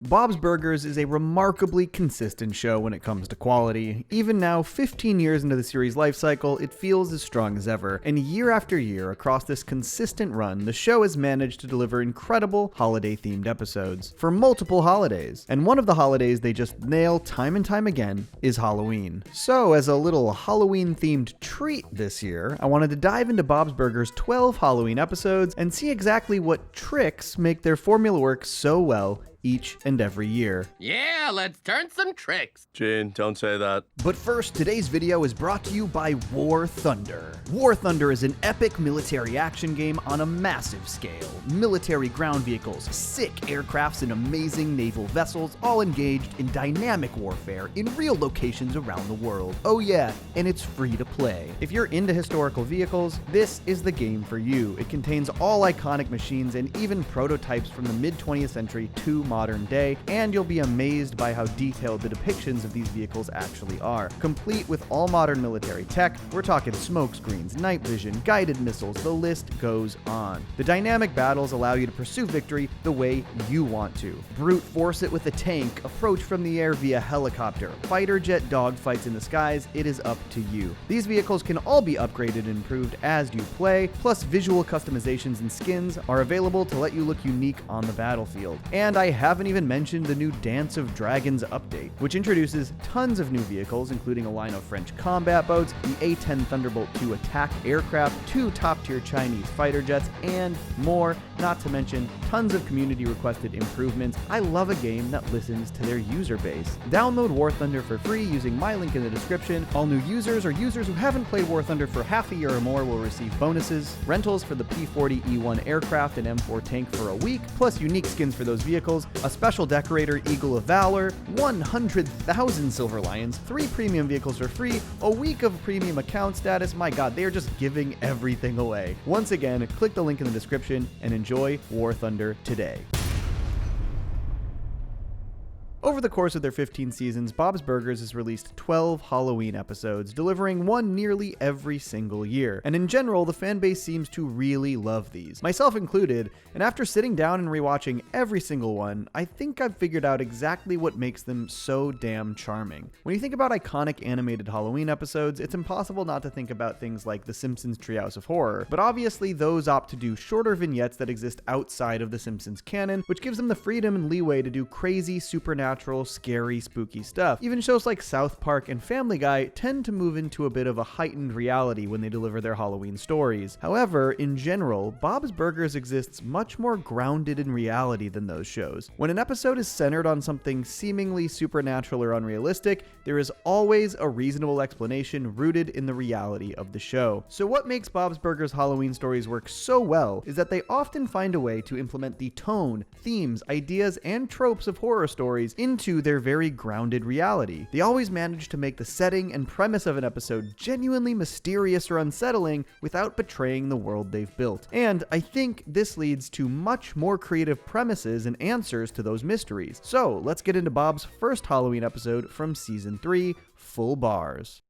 Bob's Burgers is a remarkably consistent show when it comes to quality. Even now, 15 years into the series' life cycle, it feels as strong as ever, and year after year, across this consistent run, the show has managed to deliver incredible holiday-themed episodes for multiple holidays. And one of the holidays they just nail time and time again is Halloween. So, as a little Halloween-themed treat this year, I wanted to dive into Bob's Burgers' 12 Halloween episodes and see exactly what tricks make their formula work so well each and every year. Yeah, let's turn some tricks. Gene, don't say that. But first, today's video is brought to you by War Thunder. War Thunder is an epic military action game on a massive scale. Military ground vehicles, sick aircrafts, and amazing naval vessels all engaged in dynamic warfare in real locations around the world. Oh yeah, and it's free to play. If you're into historical vehicles, this is the game for you. It contains all iconic machines and even prototypes from the mid-20th century to modern day, and you'll be amazed by how detailed the depictions of these vehicles actually are. Complete with all modern military tech, we're talking smoke screens, night vision, guided missiles, the list goes on. The dynamic battles allow you to pursue victory the way you want to. Brute force it with a tank, approach from the air via helicopter, fighter jet dogfights in the skies, it is up to you. These vehicles can all be upgraded and improved as you play, plus visual customizations and skins are available to let you look unique on the battlefield. And I haven't even mentioned the new Dance of Dragons update, which introduces tons of new vehicles, including a line of French combat boats, the A-10 Thunderbolt II attack aircraft, 2 top-tier Chinese fighter jets, and more, not to mention tons of community-requested improvements. I love a game that listens to their user base. Download War Thunder for free using my link in the description. All new users or users who haven't played War Thunder for half a year or more will receive bonuses, rentals for the P-40E1 aircraft and M4 tank for a week, plus unique skins for those vehicles, a special decorator Eagle of Valor, 100,000 Silver Lions, 3 premium vehicles for free, a week of premium account status. My god, they are just giving everything away. Once again, click the link in the description and enjoy War Thunder today. Over the course of their 15 seasons, Bob's Burgers has released 12 Halloween episodes, delivering one nearly every single year. And in general, the fan base seems to really love these, myself included, and after sitting down and rewatching every single one, I think I've figured out exactly what makes them so damn charming. When you think about iconic animated Halloween episodes, it's impossible not to think about things like The Simpsons Treehouse of Horror, but obviously those opt to do shorter vignettes that exist outside of The Simpsons canon, which gives them the freedom and leeway to do crazy, supernatural, scary, spooky stuff. Even shows like South Park and Family Guy tend to move into a bit of a heightened reality when they deliver their Halloween stories. However, in general, Bob's Burgers exists much more grounded in reality than those shows. When an episode is centered on something seemingly supernatural or unrealistic, there is always a reasonable explanation rooted in the reality of the show. So what makes Bob's Burgers Halloween stories work so well is that they often find a way to implement the tone, themes, ideas, and tropes of horror stories into their very grounded reality. They always manage to make the setting and premise of an episode genuinely mysterious or unsettling without betraying the world they've built. And I think this leads to much more creative premises and answers to those mysteries. So let's get into Bob's first Halloween episode from season 3, Full Bars.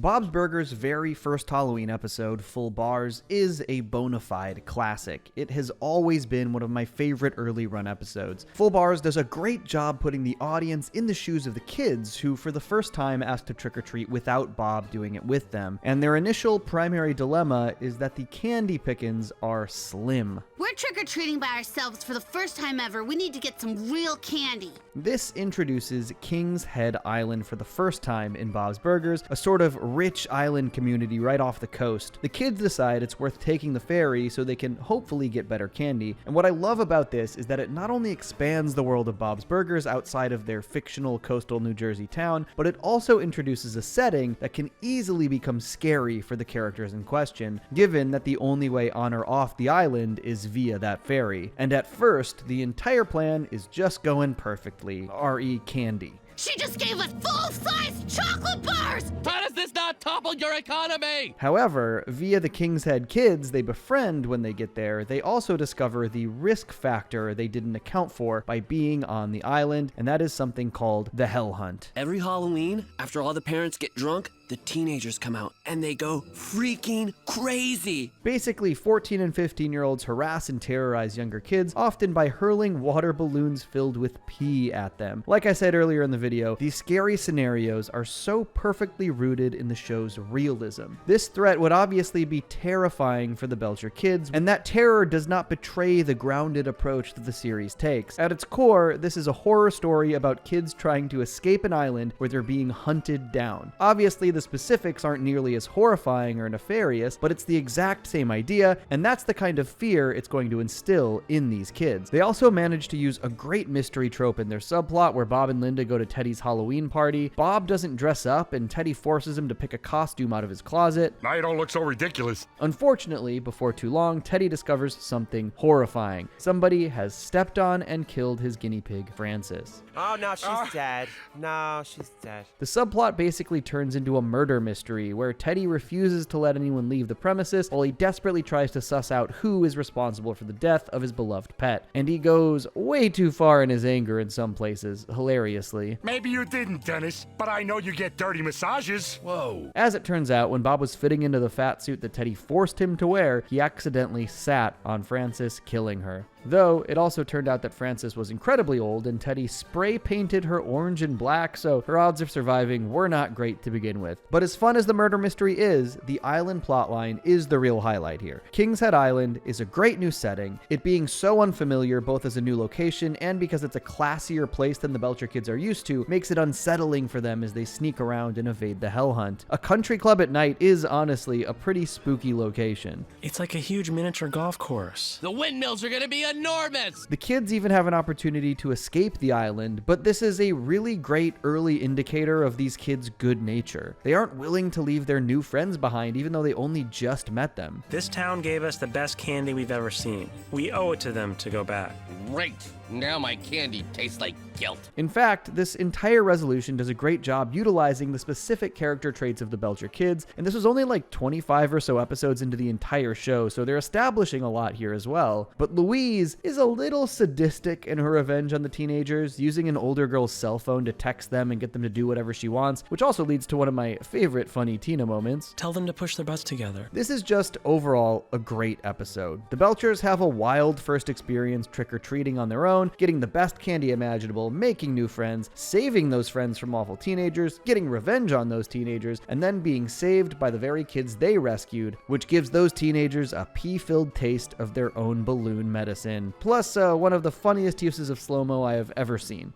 Bob's Burgers' very first Halloween episode, Full Bars, is a bona fide classic. It has always been one of my favorite early run episodes. Full Bars does a great job putting the audience in the shoes of the kids who for the first time asked to trick or treat without Bob doing it with them. And their initial primary dilemma is that the candy pickings are slim. We're trick-or-treating by ourselves for the first time ever. We need to get some real candy. This introduces King's Head Island for the first time in Bob's Burgers, a sort of rich island community right off the coast. The kids decide it's worth taking the ferry so they can hopefully get better candy. And what I love about this is that it not only expands the world of Bob's Burgers outside of their fictional coastal New Jersey town, but it also introduces a setting that can easily become scary for the characters in question, given that the only way on or off the island is via that ferry. And at first, the entire plan is just going perfectly, re candy. She just gave us full-size chocolate bars! How does this not topple your economy? However, via the King's Head kids they befriend when they get there, they also discover the risk factor they didn't account for by being on the island, and that is something called the Hell Hunt. Every Halloween, after all the parents get drunk, the teenagers come out and they go freaking crazy. Basically, 14 and 15-year-olds harass and terrorize younger kids, often by hurling water balloons filled with pee at them. Like I said earlier in the video, these scary scenarios are so perfectly rooted in the show's realism. This threat would obviously be terrifying for the Belcher kids, and that terror does not betray the grounded approach that the series takes. At its core, this is a horror story about kids trying to escape an island where they're being hunted down. Obviously, the specifics aren't nearly as horrifying or nefarious, but it's the exact same idea, and that's the kind of fear it's going to instill in these kids. They also manage to use a great mystery trope in their subplot where Bob and Linda go to Teddy's Halloween party. Bob doesn't dress up, and Teddy forces him to pick a costume out of his closet. Now you don't look so ridiculous. Unfortunately, before too long, Teddy discovers something horrifying. Somebody has stepped on and killed his guinea pig, Frances. Oh, no, she's dead. No, she's dead. The subplot basically turns into a murder mystery where Teddy refuses to let anyone leave the premises while he desperately tries to suss out who is responsible for the death of his beloved pet. And he goes way too far in his anger in some places, hilariously. Maybe you didn't, Dennis, but I know you get dirty massages. Whoa. As it turns out, when Bob was fitting into the fat suit that Teddy forced him to wear, he accidentally sat on Frances, killing her. Though, it also turned out that Frances was incredibly old and Teddy spray painted her orange and black, so her odds of surviving were not great to begin with. But as fun as the murder mystery is, the island plotline is the real highlight here. King's Head Island is a great new setting. It being so unfamiliar both as a new location and because it's a classier place than the Belcher kids are used to, makes it unsettling for them as they sneak around and evade the hell hunt. A country club at night is honestly a pretty spooky location. It's like a huge miniature golf course. The windmills are gonna be enormous! The kids even have an opportunity to escape the island, but this is a really great early indicator of these kids' good nature. They aren't willing to leave their new friends behind even though they only just met them. This town gave us the best candy we've ever seen. We owe it to them to go back. Great! Now my candy tastes like guilt. In fact, this entire resolution does a great job utilizing the specific character traits of the Belcher kids, and this was only like 25 or so episodes into the entire show, so they're establishing a lot here as well. But Louise is a little sadistic in her revenge on the teenagers, using an older girl's cell phone to text them and get them to do whatever she wants, which also leads to one of my favorite funny Tina moments. Tell them to push their butts together. This is just overall a great episode. The Belchers have a wild first experience trick-or-treating on their own, getting the best candy imaginable, making new friends, saving those friends from awful teenagers, getting revenge on those teenagers, and then being saved by the very kids they rescued, which gives those teenagers a pee-filled taste of their own balloon medicine. Plus, one of the funniest uses of slow-mo I have ever seen.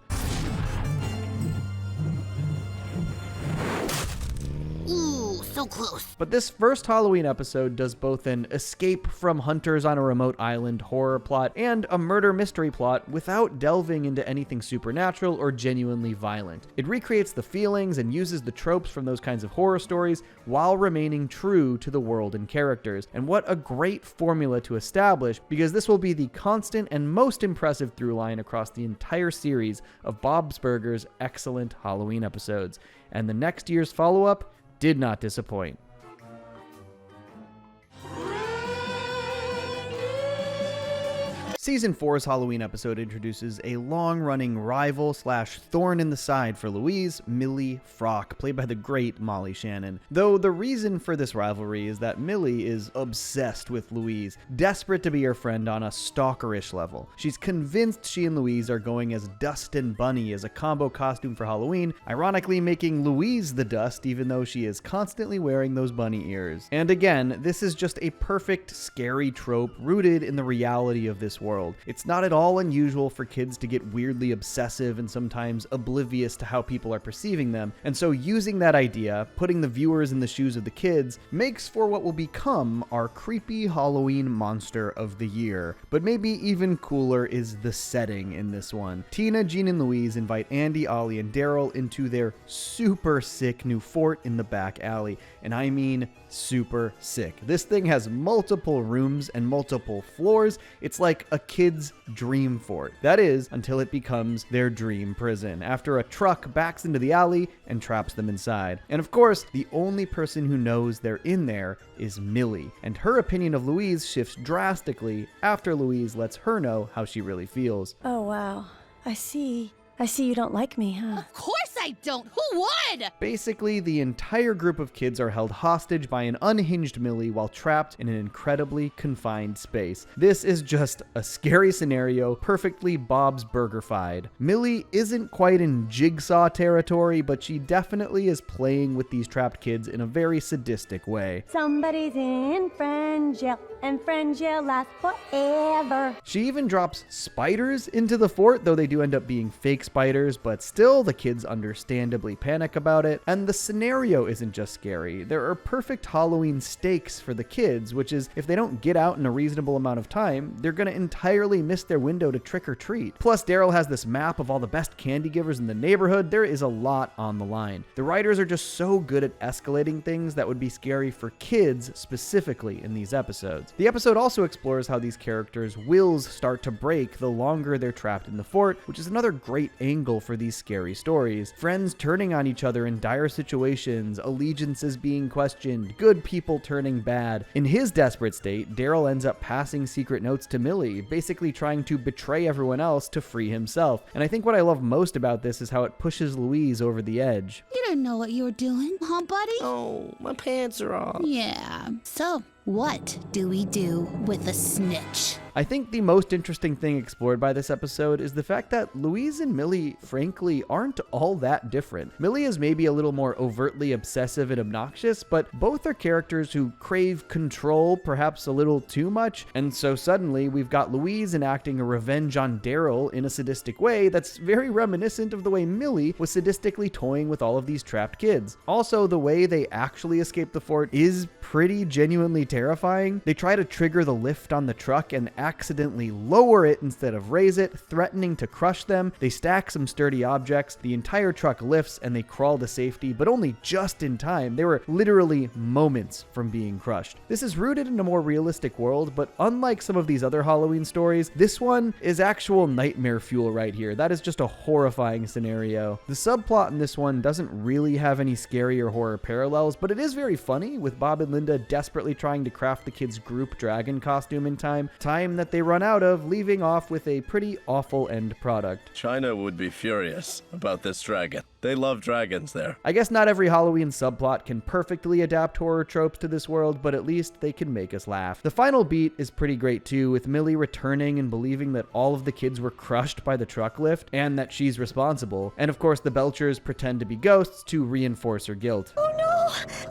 Ooh, so close. But this first Halloween episode does both an escape from hunters on a remote island horror plot and a murder mystery plot without delving into anything supernatural or genuinely violent. It recreates the feelings and uses the tropes from those kinds of horror stories while remaining true to the world and characters. And what a great formula to establish, because this will be the constant and most impressive through line across the entire series of Bob's Burgers' excellent Halloween episodes. And the next year's follow-up did not disappoint. Season 4's Halloween episode introduces a long-running rival/thorn in the side for Louise, Millie Frock, played by the great Molly Shannon. Though the reason for this rivalry is that Millie is obsessed with Louise, desperate to be her friend on a stalkerish level. She's convinced she and Louise are going as Dust and Bunny as a combo costume for Halloween, ironically making Louise the Dust even though she is constantly wearing those bunny ears. And again, this is just a perfect scary trope rooted in the reality of this world. It's not at all unusual for kids to get weirdly obsessive and sometimes oblivious to how people are perceiving them, and so using that idea, putting the viewers in the shoes of the kids, makes for what will become our creepy Halloween monster of the year. But maybe even cooler is the setting in this one. Tina, Jean, and Louise invite Andy, Ollie, and Daryl into their super sick new fort in the back alley, and I mean super sick. This thing has multiple rooms and multiple floors. It's like a kid's dream fort. That is, until it becomes their dream prison, after a truck backs into the alley and traps them inside. And of course, the only person who knows they're in there is Millie, and her opinion of Louise shifts drastically after Louise lets her know how she really feels. Oh, wow. I see you don't like me, huh? Of course I don't. Who would? Basically, the entire group of kids are held hostage by an unhinged Millie while trapped in an incredibly confined space. This is just a scary scenario, perfectly Bob's Burger-fied. Millie isn't quite in Jigsaw territory, but she definitely is playing with these trapped kids in a very sadistic way. Somebody's in friend jail, and friend jail lasts forever. She even drops spiders into the fort, though they do end up being fake spiders, but still the kids understandably panic about it. And the scenario isn't just scary. There are perfect Halloween stakes for the kids, which is if they don't get out in a reasonable amount of time, they're gonna entirely miss their window to trick or treat. Plus, Daryl has this map of all the best candy givers in the neighborhood. There is a lot on the line. The writers are just so good at escalating things that would be scary for kids specifically in these episodes. The episode also explores how these characters' wills start to break the longer they're trapped in the fort, which is another great angle for these scary stories. Friends turning on each other in dire situations, allegiances being questioned, good people turning bad. In his desperate state, Daryl ends up passing secret notes to Millie, basically trying to betray everyone else to free himself. And I think what I love most about this is how it pushes Louise over the edge. You didn't know what you were doing, huh, buddy? Oh, my pants are off. Yeah. So, what do we do with a snitch? I think the most interesting thing explored by this episode is the fact that Louise and Millie, frankly, aren't all that different. Millie is maybe a little more overtly obsessive and obnoxious, but both are characters who crave control perhaps a little too much, and so suddenly we've got Louise enacting a revenge on Daryl in a sadistic way that's very reminiscent of the way Millie was sadistically toying with all of these trapped kids. Also, the way they actually escape the fort is pretty genuinely terrifying. They try to trigger the lift on the truck and accidentally lower it instead of raise it, threatening to crush them. They stack some sturdy objects, the entire truck lifts, and they crawl to safety, but only just in time. They were literally moments from being crushed. This is rooted in a more realistic world, but unlike some of these other Halloween stories, this one is actual nightmare fuel right here. That is just a horrifying scenario. The subplot in this one doesn't really have any scary or horror parallels, but it is very funny, with Bob and Linda desperately trying to craft the kids' group dragon costume in time that they run out of, leaving off with a pretty awful end product. China would be furious about this dragon. They love dragons there. I guess not every Halloween subplot can perfectly adapt horror tropes to this world, but at least they can make us laugh. The final beat is pretty great too, with Millie returning and believing that all of the kids were crushed by the truck lift and that she's responsible. And of course, the Belchers pretend to be ghosts to reinforce her guilt. Oh no!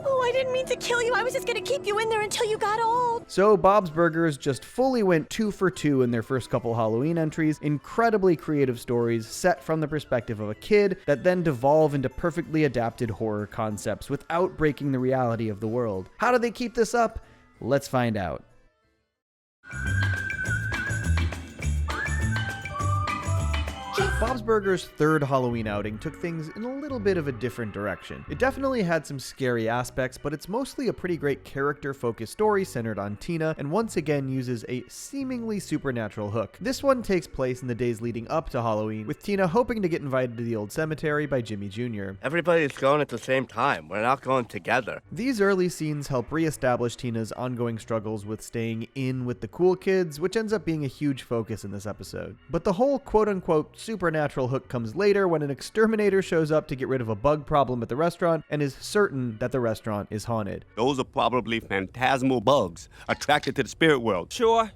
Oh, I didn't mean to kill you. I was just gonna keep you in there until you got old. So Bob's Burgers just fully went 2 for 2 in their first couple Halloween entries. Incredibly creative stories set from the perspective of a kid that then devolve into perfectly adapted horror concepts without breaking the reality of the world. How do they keep this up? Let's find out. Bob's Burgers' third Halloween outing took things in a little bit of a different direction. It definitely had some scary aspects, but it's mostly a pretty great character-focused story centered on Tina, and once again uses a seemingly supernatural hook. This one takes place in the days leading up to Halloween, with Tina hoping to get invited to the old cemetery by Jimmy Jr. Everybody's going at the same time. We're not going together. These early scenes help re-establish Tina's ongoing struggles with staying in with the cool kids, which ends up being a huge focus in this episode. But the whole quote-unquote supernatural hook comes later when an exterminator shows up to get rid of a bug problem at the restaurant and is certain that the restaurant is haunted. Those are probably phantasmal bugs attracted to the spirit world. Sure.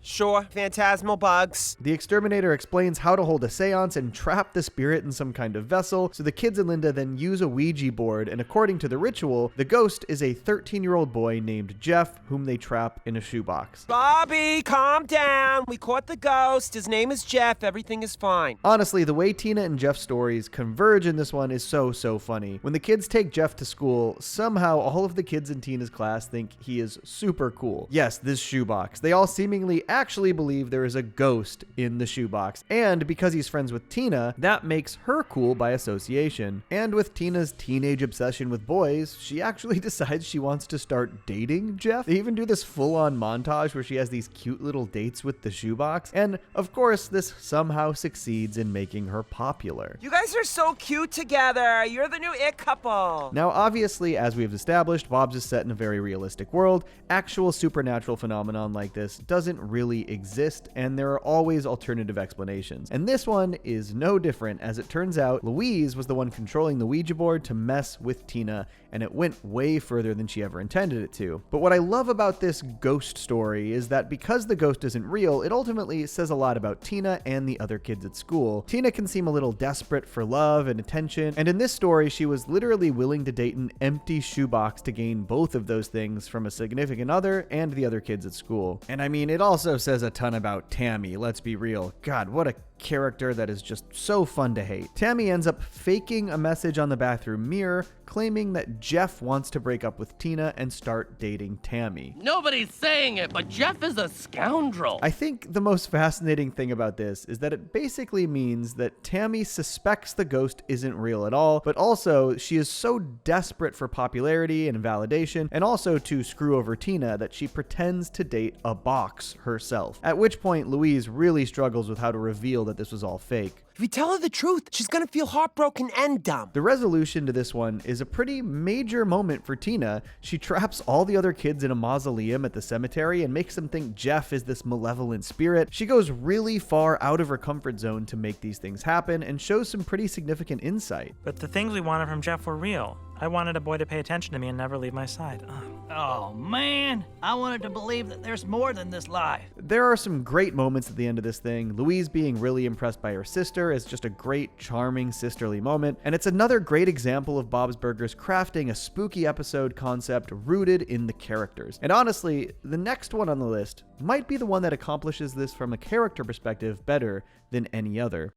Phantasmal bugs. The exterminator explains how to hold a seance and trap the spirit in some kind of vessel, so the kids and Linda then use a Ouija board, and according to the ritual, the ghost is a 13-year-old boy named Jeff, whom they trap in a shoebox. Bobby, calm down. We caught the ghost. His name is Jeff. Everything is fine. Honestly, the way Tina and Jeff's stories converge in this one is so funny. When the kids take Jeff to school, somehow all of the kids in Tina's class think he is super cool. Yes, this shoebox. They all seemingly actually believe there is a ghost in the shoebox. And because he's friends with Tina, that makes her cool by association. And with Tina's teenage obsession with boys, she actually decides she wants to start dating Jeff. They even do this full-on montage where she has these cute little dates with the shoebox. And of course, this somehow succeeds in making making her popular. You guys are so cute together. You're the new it couple. Now, obviously, as we've established, Bob's is set in a very realistic world. Actual supernatural phenomenon like this doesn't really exist, and there are always alternative explanations. And this one is no different. As it turns out, Louise was the one controlling the Ouija board to mess with Tina, and it went way further than she ever intended it to. But what I love about this ghost story is that because the ghost isn't real, it ultimately says a lot about Tina and the other kids at school. Tina can seem a little desperate for love and attention, and in this story, she was literally willing to date an empty shoebox to gain both of those things from a significant other and the other kids at school. And I mean, it also says a ton about Tammy, let's be real. God, what a character that is just so fun to hate. Tammy ends up faking a message on the bathroom mirror, claiming that Jeff wants to break up with Tina and start dating Tammy. Nobody's saying it, but Jeff is a scoundrel. I think the most fascinating thing about this is that it basically means that Tammy suspects the ghost isn't real at all, but also she is so desperate for popularity and validation, and also to screw over Tina, that she pretends to date a box herself. At which point, Louise really struggles with how to reveal that this was all fake. If we tell her the truth, she's gonna feel heartbroken and dumb. The resolution to this one is a pretty major moment for Tina. She traps all the other kids in a mausoleum at the cemetery and makes them think Jeff is this malevolent spirit. She goes really far out of her comfort zone to make these things happen and shows some pretty significant insight. But the things we wanted from Jeff were real. I wanted a boy to pay attention to me and never leave my side. Oh man, I wanted to believe that there's more than this life. There are some great moments at the end of this thing. Louise being really impressed by her sister is just a great, charming sisterly moment, and it's another great example of Bob's Burgers crafting a spooky episode concept rooted in the characters. And honestly, the next one on the list might be the one that accomplishes this from a character perspective better than any other.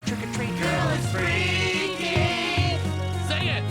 Trick or treat, girl is freaky. Say it.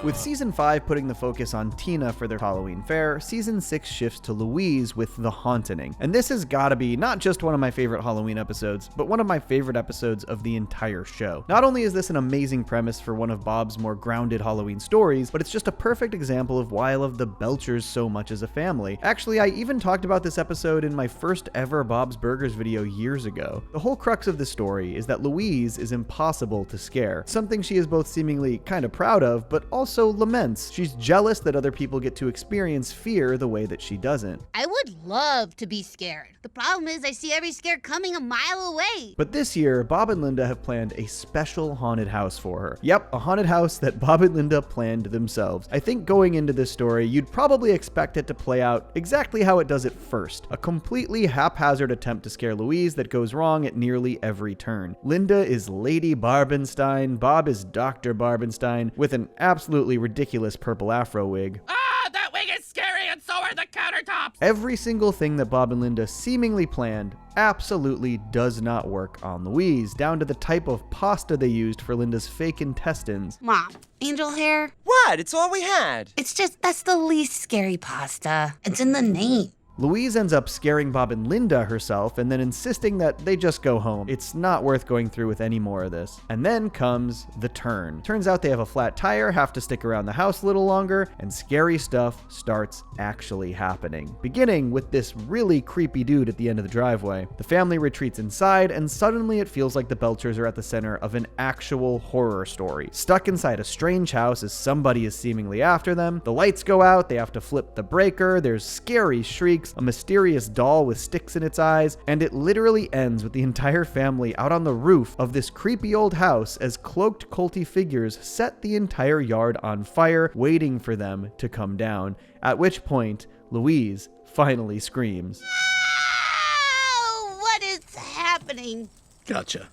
With Season 5 putting the focus on Tina for their Halloween fair, Season 6 shifts to Louise with The Haunting. And this has gotta be not just one of my favorite Halloween episodes, but one of my favorite episodes of the entire show. Not only is this an amazing premise for one of Bob's more grounded Halloween stories, but it's just a perfect example of why I love the Belchers so much as a family. Actually, I even talked about this episode in my first ever Bob's Burgers video years ago. The whole crux of this story is that Louise is impossible to scare, something she is both seemingly kind of proud of, but also laments. She's jealous that other people get to experience fear the way that she doesn't. I would love to be scared. The problem is I see every scare coming a mile away. But this year, Bob and Linda have planned a special haunted house for her. Yep, a haunted house that Bob and Linda planned themselves. I think going into this story, you'd probably expect it to play out exactly how it does at first. A completely haphazard attempt to scare Louise that goes wrong at nearly every turn. Linda is Lady Barbenstein, Bob is Dr. Barbenstein, with an absolutely ridiculous purple afro wig. Ah, that wig is scary, and so are the countertops. Every single thing that Bob and Linda seemingly planned absolutely does not work on Louise, down to the type of pasta they used for Linda's fake intestines. Mom, angel hair? What? It's all we had. It's just, that's the least scary pasta. It's in the name. Louise ends up scaring Bob and Linda herself and then insisting that they just go home. It's not worth going through with any more of this. And then comes the turn. Turns out they have a flat tire, have to stick around the house a little longer, and scary stuff starts actually happening. Beginning with this really creepy dude at the end of the driveway. The family retreats inside, and suddenly it feels like the Belchers are at the center of an actual horror story. Stuck inside a strange house as somebody is seemingly after them. The lights go out, they have to flip the breaker, there's scary shrieks, a mysterious doll with sticks in its eyes, and it literally ends with the entire family out on the roof of this creepy old house as cloaked culty figures set the entire yard on fire, waiting for them to come down. At which point, Louise finally screams. Oh, what is happening? Gotcha.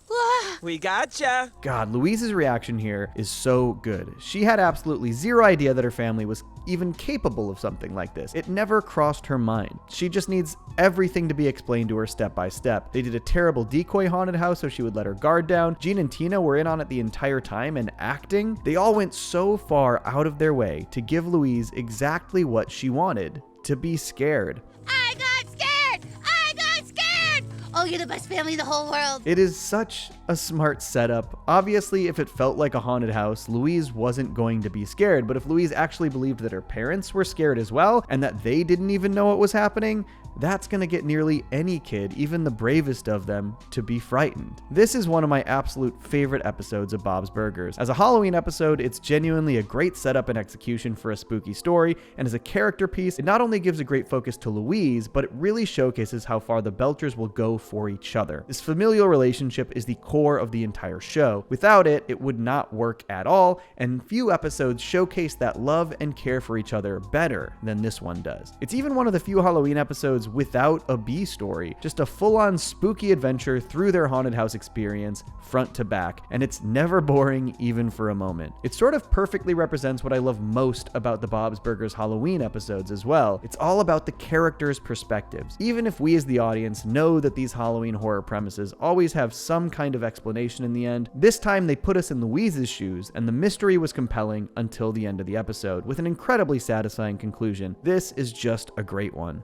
We gotcha. God, Louise's reaction here is so good. She had absolutely zero idea that her family was even capable of something like this. It never crossed her mind. She just needs everything to be explained to her step by step. They did a terrible decoy haunted house so she would let her guard down. Jean and Tina were in on it the entire time and acting. They all went so far out of their way to give Louise exactly what she wanted, to be scared. I got scared! I got scared! Oh, you're the best family in the whole world. It is such a smart setup. Obviously, if it felt like a haunted house, Louise wasn't going to be scared, but if Louise actually believed that her parents were scared as well, and that they didn't even know what was happening, that's gonna get nearly any kid, even the bravest of them, to be frightened. This is one of my absolute favorite episodes of Bob's Burgers. As a Halloween episode, it's genuinely a great setup and execution for a spooky story, and as a character piece, it not only gives a great focus to Louise, but it really showcases how far the Belchers will go for each other. This familial relationship is the core of the entire show. Without it, it would not work at all, and few episodes showcase that love and care for each other better than this one does. It's even one of the few Halloween episodes without a B story, just a full-on spooky adventure through their haunted house experience, front to back, and it's never boring even for a moment. It sort of perfectly represents what I love most about the Bob's Burgers Halloween episodes as well. It's all about the characters' perspectives. Even if we as the audience know that these Halloween horror premises always have some kind of explanation in the end, this time they put us in Louise's shoes, and the mystery was compelling until the end of the episode, with an incredibly satisfying conclusion. This is just a great one.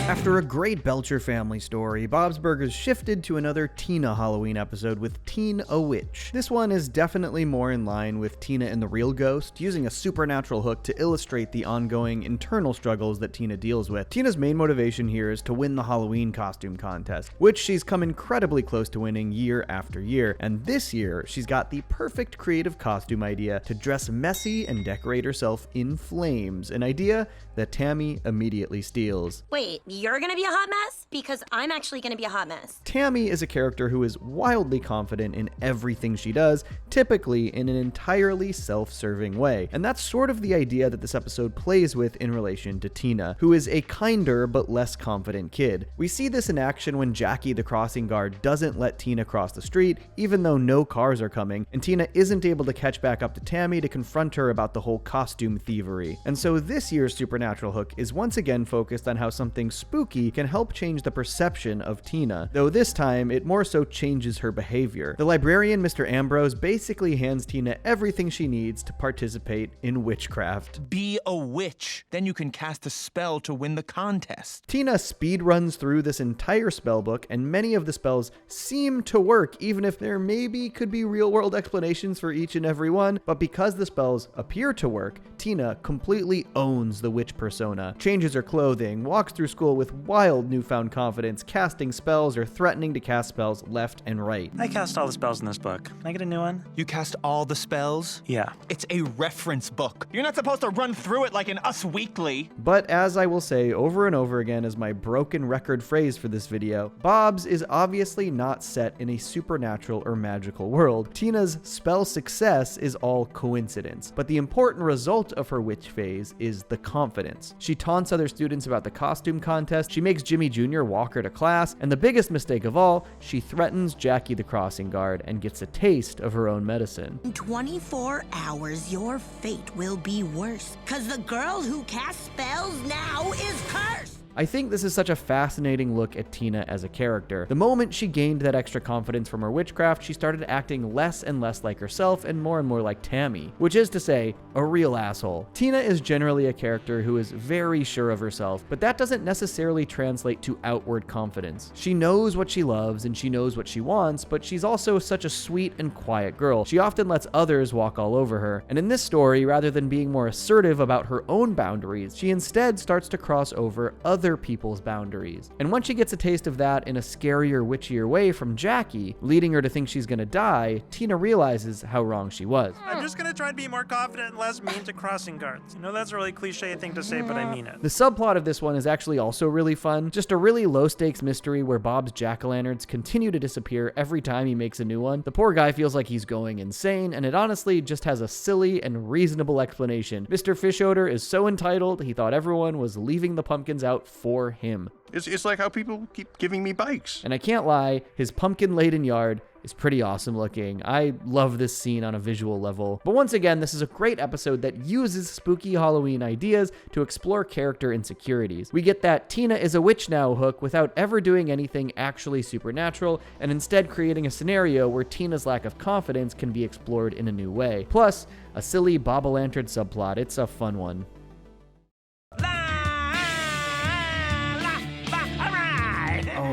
After a great Belcher family story, Bob's Burgers shifted to another Tina Halloween episode with Teen a Witch. This one is definitely more in line with Tina and the Real Ghost, using a supernatural hook to illustrate the ongoing internal struggles that Tina deals with. Tina's main motivation here is to win the Halloween costume contest, which she's come incredibly close to winning year after year, and this year she's got the perfect creative costume idea to dress messy and decorate herself in flames, an idea that Tammy immediately steals. Wait, you're gonna be a hot mess? Because I'm actually gonna be a hot mess. Tammy is a character who is wildly confident in everything she does, typically in an entirely self-serving way. And that's sort of the idea that this episode plays with in relation to Tina, who is a kinder but less confident kid. We see this in action when Jackie, the crossing guard, doesn't let Tina cross the street, even though no cars are coming, and Tina isn't able to catch back up to Tammy to confront her about the whole costume thievery. And so this year's supernatural hook is once again focused on how something spooky can help change the perception of Tina, though this time it more so changes her behavior. The librarian, Mr. Ambrose, basically hands Tina everything she needs to participate in witchcraft. Be a witch, then you can cast a spell to win the contest. Tina speed runs through this entire spellbook, and many of the spells seem to work, even if there maybe could be real-world explanations for each and every one, but because the spells appear to work, Tina completely owns the witch persona, changes her clothing, walks through school with wild newfound confidence, casting spells or threatening to cast spells left and right. I cast all the spells in this book. Can I get a new one? You cast all the spells? Yeah. It's a reference book. You're not supposed to run through it like in Us Weekly. But as I will say over and over again as my broken record phrase for this video, Bob's is obviously not set in a supernatural or magical world. Tina's spell success is all coincidence, but the important result of her witch phase is the confidence. She taunts other students about the costume contest, she makes Jimmy Jr. walk her to class, and the biggest mistake of all, she threatens Jackie the crossing guard and gets a taste of her own medicine. In 24 hours, your fate will be worse, 'cause the girl who casts spells now is cursed. I think this is such a fascinating look at Tina as a character. The moment she gained that extra confidence from her witchcraft, she started acting less and less like herself and more like Tammy, which is to say, a real asshole. Tina is generally a character who is very sure of herself, but that doesn't necessarily translate to outward confidence. She knows what she loves and she knows what she wants, but she's also such a sweet and quiet girl. She often lets others walk all over her, and in this story, rather than being more assertive about her own boundaries, she instead starts to cross over other people's boundaries. And once she gets a taste of that in a scarier, witchier way from Jackie, leading her to think she's gonna die, Tina realizes how wrong she was. I'm just gonna try to be more confident and less mean to crossing guards. You know, that's a really cliche thing to say, but I mean it. The subplot of this one is actually also really fun. Just a really low-stakes mystery where Bob's jack-o'-lanterns continue to disappear every time he makes a new one. The poor guy feels like he's going insane, and it honestly just has a silly and reasonable explanation. Mr. Fishodor is so entitled, he thought everyone was leaving the pumpkins out for him. It's like how people keep giving me bikes. And I can't lie, his pumpkin-laden yard is pretty awesome looking. I love this scene on a visual level. But once again, this is a great episode that uses spooky Halloween ideas to explore character insecurities. We get that Tina is a witch now hook without ever doing anything actually supernatural, and instead creating a scenario where Tina's lack of confidence can be explored in a new way. Plus, a silly Bob-o'-lantern subplot. It's a fun one.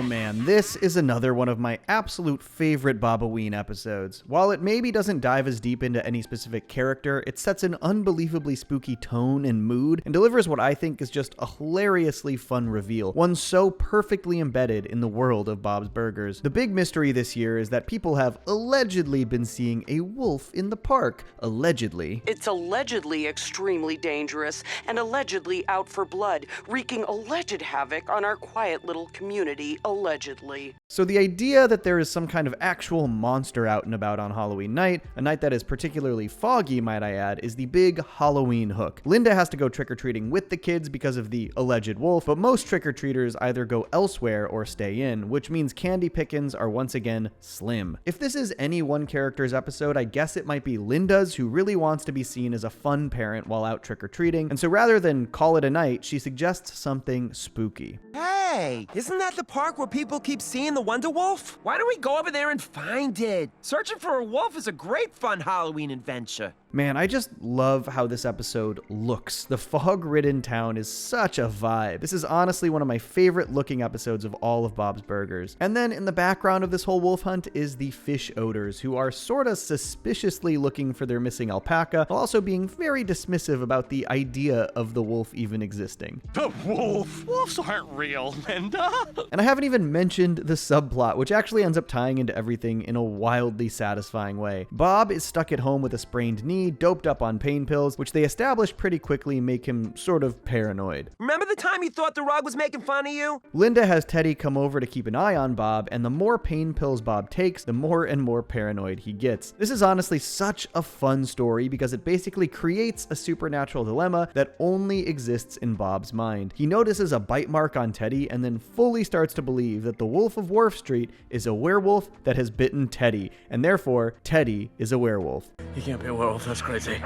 Oh man, this is another one of my absolute favorite Boboween episodes. While it maybe doesn't dive as deep into any specific character, it sets an unbelievably spooky tone and mood, and delivers what I think is just a hilariously fun reveal, one so perfectly embedded in the world of Bob's Burgers. The big mystery this year is that people have allegedly been seeing a wolf in the park. Allegedly. It's allegedly extremely dangerous and allegedly out for blood, wreaking alleged havoc on our quiet little community, allegedly. So the idea that there is some kind of actual monster out and about on Halloween night, a night that is particularly foggy, might I add, is the big Halloween hook. Linda has to go trick-or-treating with the kids because of the alleged wolf, but most trick-or-treaters either go elsewhere or stay in, which means candy pickings are once again slim. If this is any one character's episode, I guess it might be Linda's, who really wants to be seen as a fun parent while out trick-or-treating, and so rather than call it a night, she suggests something spooky. Hey, isn't that the park where people keep seeing the Wonder Wolf? Why don't we go over there and find it? Searching for a wolf is a great fun Halloween adventure. Man, I just love how this episode looks. The fog-ridden town is such a vibe. This is honestly one of my favorite looking episodes of all of Bob's Burgers. And then in the background of this whole wolf hunt is the fish odors, who are sorta suspiciously looking for their missing alpaca, while also being very dismissive about the idea of the wolf even existing. The wolf? Wolves aren't real, Linda. And I haven't even mentioned the subplot, which actually ends up tying into everything in a wildly satisfying way. Bob is stuck at home with a sprained knee, doped up on pain pills, which they establish pretty quickly make him sort of paranoid. Remember the time you thought the rug was making fun of you? Linda has Teddy come over to keep an eye on Bob, and the more pain pills Bob takes, the more and more paranoid he gets. This is honestly such a fun story because it basically creates a supernatural dilemma that only exists in Bob's mind. He notices a bite mark on Teddy and then fully starts to believe that the Wolf of Wharf Street is a werewolf that has bitten Teddy, and therefore Teddy is a werewolf. He can't be a werewolf, that's crazy.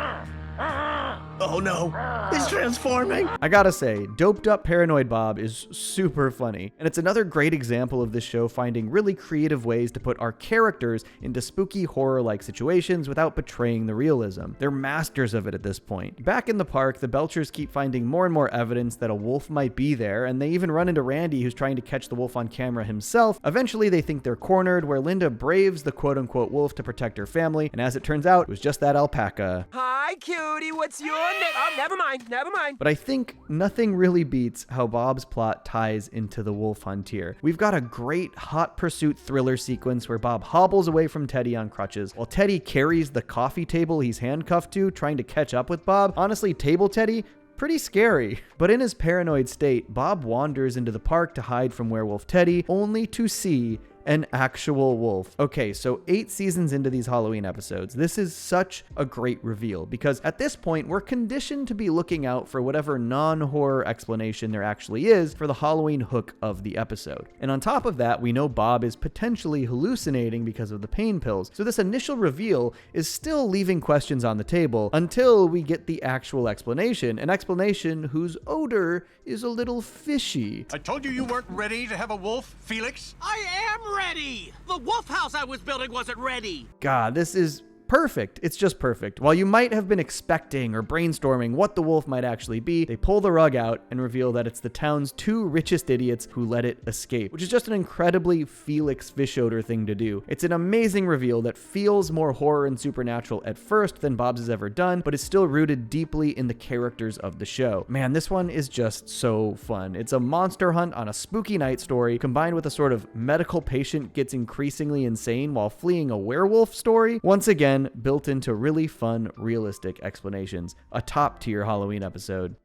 Oh no, he's transforming! I gotta say, doped up paranoid Bob is super funny, and it's another great example of this show finding really creative ways to put our characters into spooky horror-like situations without betraying the realism. They're masters of it at this point. Back in the park, the Belchers keep finding more and more evidence that a wolf might be there, and they even run into Randy, who's trying to catch the wolf on camera himself. Eventually, they think they're cornered, where Linda braves the quote-unquote wolf to protect her family, and as it turns out, it was just that alpaca. Hi, cutie, what's your name? Oh, never mind. But I think nothing really beats how Bob's plot ties into the wolf hunt here. We've got a great hot pursuit thriller sequence where Bob hobbles away from Teddy on crutches, while Teddy carries the coffee table he's handcuffed to, trying to catch up with Bob. Honestly, Table Teddy, pretty scary. But in his paranoid state, Bob wanders into the park to hide from Werewolf Teddy, only to see an actual wolf. Okay, so 8 seasons into these Halloween episodes, this is such a great reveal because at this point, we're conditioned to be looking out for whatever non-horror explanation there actually is for the Halloween hook of the episode. And on top of that, we know Bob is potentially hallucinating because of the pain pills. So this initial reveal is still leaving questions on the table until we get the actual explanation, an explanation whose odor is a little fishy. I told you you weren't ready to have a wolf, Felix. I am ready! The wolf house I was building wasn't ready! God, this is perfect. It's just perfect. While you might have been expecting or brainstorming what the wolf might actually be, they pull the rug out and reveal that it's the town's 2 richest idiots who let it escape, which is just an incredibly Felix fish odor thing to do. It's an amazing reveal that feels more horror and supernatural at first than Bob's has ever done, but is still rooted deeply in the characters of the show. Man, this one is just so fun. It's a monster hunt on a spooky night story combined with a sort of medical patient gets increasingly insane while fleeing a werewolf story. Once again, built into really fun, realistic explanations. A top-tier Halloween episode.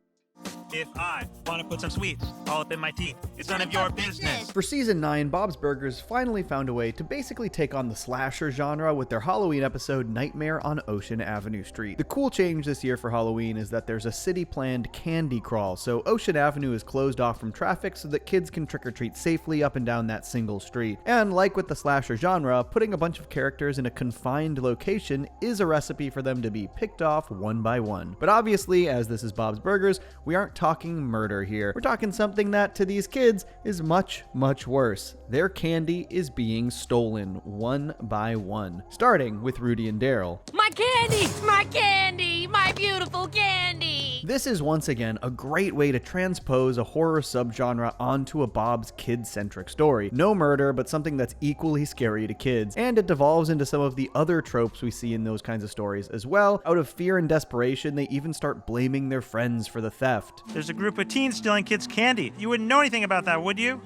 If I want to put some sweets all up in my teeth, it's none of your business. For season 9, Bob's Burgers finally found a way to basically take on the slasher genre with their Halloween episode Nightmare on Ocean Avenue Street. The cool change this year for Halloween is that there's a city-planned candy crawl, so Ocean Avenue is closed off from traffic so that kids can trick-or-treat safely up and down that single street. And like with the slasher genre, putting a bunch of characters in a confined location is a recipe for them to be picked off one by one. But obviously, as this is Bob's Burgers, we aren't talking murder here. We're talking something that, to these kids, is much, much worse. Their candy is being stolen one by one, starting with Rudy and Daryl. My candy! My candy! My beautiful candy! This is once again a great way to transpose a horror subgenre onto a Bob's kid-centric story. No murder, but something that's equally scary to kids, and it devolves into some of the other tropes we see in those kinds of stories as well. Out of fear and desperation, they even start blaming their friends for the theft. There's a group of teens stealing kids' candy. You wouldn't know anything about that, would you?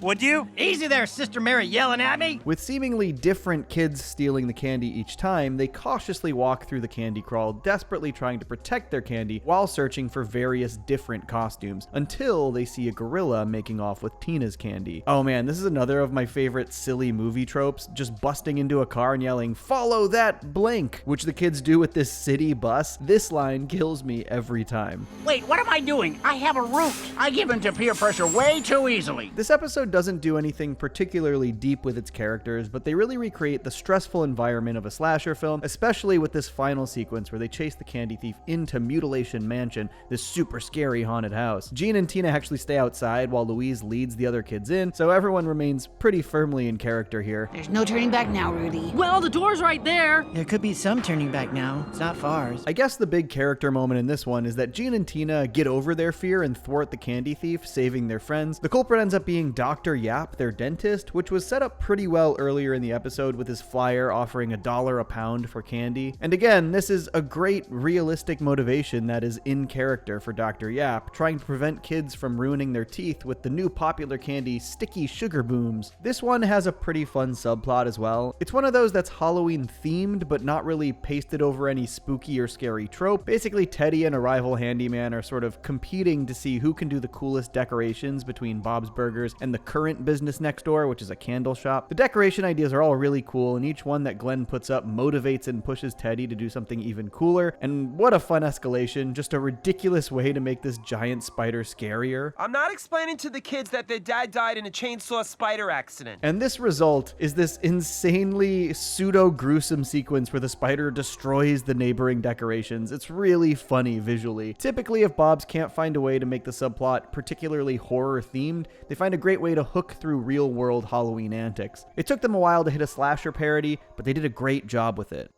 Would you? Easy there, Sister Mary yelling at me! With seemingly different kids stealing the candy each time, they cautiously walk through the candy crawl, desperately trying to protect their candy while searching for various different costumes, until they see a gorilla making off with Tina's candy. Oh man, this is another of my favorite silly movie tropes, just busting into a car and yelling, "Follow that blank," which the kids do with this city bus. This line kills me every time. Wait, what am I doing? I have a root. I give in to peer pressure way too easily. This episode doesn't do anything particularly deep with its characters, but they really recreate the stressful environment of a slasher film, especially with this final sequence where they chase the candy thief into Mutilation Mansion, this super scary haunted house. Gene and Tina actually stay outside while Louise leads the other kids in, so everyone remains pretty firmly in character here. There's no turning back now, Rudy. Well, the door's right there. There could be some turning back now. It's not far. I guess the big character moment in this one is that Gene and Tina get over their fear and thwart the candy thief, saving their friends. The culprit ends up being Dr. Yap, their dentist, which was set up pretty well earlier in the episode with his flyer offering $1 a pound for candy. And again, this is a great realistic motivation that is in character for Dr. Yap, trying to prevent kids from ruining their teeth with the new popular candy Sticky Sugar Booms. This one has a pretty fun subplot as well. It's one of those that's Halloween themed, but not really pasted over any spooky or scary trope. Basically, Teddy and a rival handyman are sort of competing to see who can do the coolest decorations between Bob's Burgers and the current business next door, which is a candle shop. The decoration ideas are all really cool, and each one that Glenn puts up motivates and pushes Teddy to do something even cooler. And what a fun escalation, just a ridiculous way to make this giant spider scarier. I'm not explaining to the kids that their dad died in a chainsaw spider accident. And this result is this insanely pseudo-gruesome sequence where the spider destroys the neighboring decorations. It's really funny visually. Typically, if Bob's can't find a way to make the subplot particularly horror-themed, they find a great way to hook through real-world Halloween antics. It took them a while to hit a slasher parody, but they did a great job with it.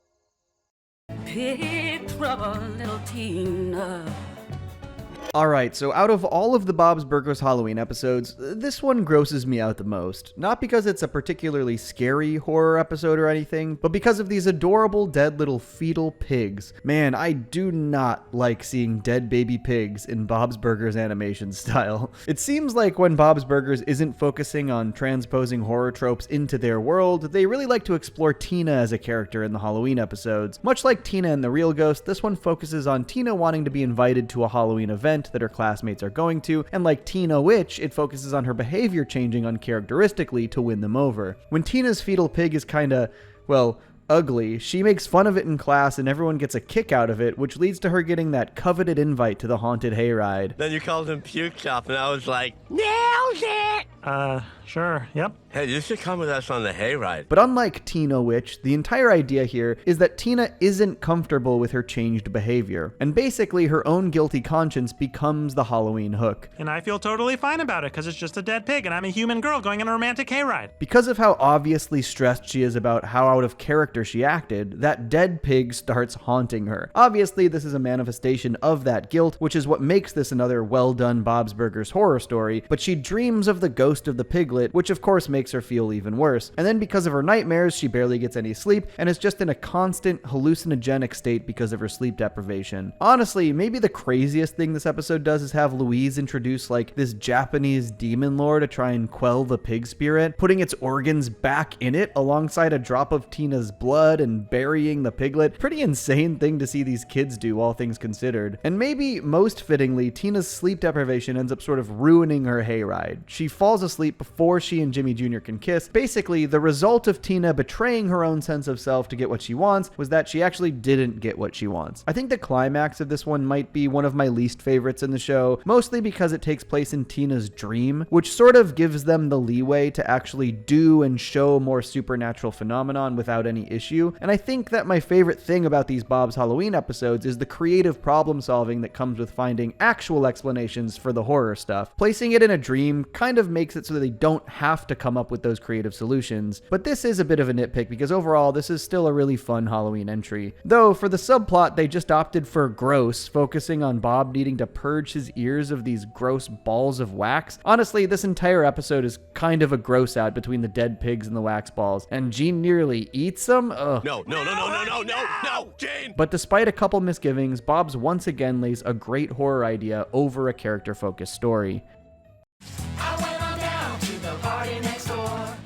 Big trouble, little Tina. Alright, so out of all of the Bob's Burgers Halloween episodes, this one grosses me out the most. Not because it's a particularly scary horror episode or anything, but because of these adorable dead little fetal pigs. Man, I do not like seeing dead baby pigs in Bob's Burgers animation style. It seems like when Bob's Burgers isn't focusing on transposing horror tropes into their world, they really like to explore Tina as a character in the Halloween episodes. Much like Tina and the Real Ghost, this one focuses on Tina wanting to be invited to a Halloween event that her classmates are going to, and like Tina Witch, it focuses on her behavior changing uncharacteristically to win them over. When Tina's fetal pig is kinda, well, ugly, she makes fun of it in class and everyone gets a kick out of it, which leads to her getting that coveted invite to the Haunted Hayride. Then you called him Puke Chop, and I was like, Nailed it! Sure, yep. hey, you should come with us on the hayride. But unlike Tina Witch, the entire idea here is that Tina isn't comfortable with her changed behavior, and basically her own guilty conscience becomes the Halloween hook. And I feel totally fine about it, because it's just a dead pig, and I'm a human girl going on a romantic hayride. Because of how obviously stressed she is about how out of character she acted, that dead pig starts haunting her. Obviously, this is a manifestation of that guilt, which is what makes this another well-done Bob's Burgers horror story, but she dreams of the ghost of the piglet, which of course makes her feel even worse. And then because of her nightmares, she barely gets any sleep, and is just in a constant hallucinogenic state because of her sleep deprivation. Honestly, maybe the craziest thing this episode does is have Louise introduce like this Japanese demon lore to try and quell the pig spirit, putting its organs back in it alongside a drop of Tina's blood and burying the piglet. Pretty insane thing to see these kids do, all things considered. And maybe most fittingly, Tina's sleep deprivation ends up sort of ruining her hayride. Hayride. She falls asleep before she and Jimmy Jr. can kiss. Basically, the result of Tina betraying her own sense of self to get what she wants was that she actually didn't get what she wants. I think the climax of this one might be one of my least favorites in the show, mostly because it takes place in Tina's dream, which sort of gives them the leeway to actually do and show more supernatural phenomenon without any issue. And I think that my favorite thing about these Bob's Halloween episodes is the creative problem solving that comes with finding actual explanations for the horror stuff. Placing it in a dream kind of makes it so that they don't have to come up with those creative solutions. But this is a bit of a nitpick because overall this is still a really fun Halloween entry. Though for the subplot they just opted for gross, focusing on Bob needing to purge his ears of these gross balls of wax. Honestly, this entire episode is kind of a gross out between the dead pigs and the wax balls, and Gene nearly eats them. Ugh. No, Gene! But despite a couple misgivings, Bob's once again lays a great horror idea over a character-focused story.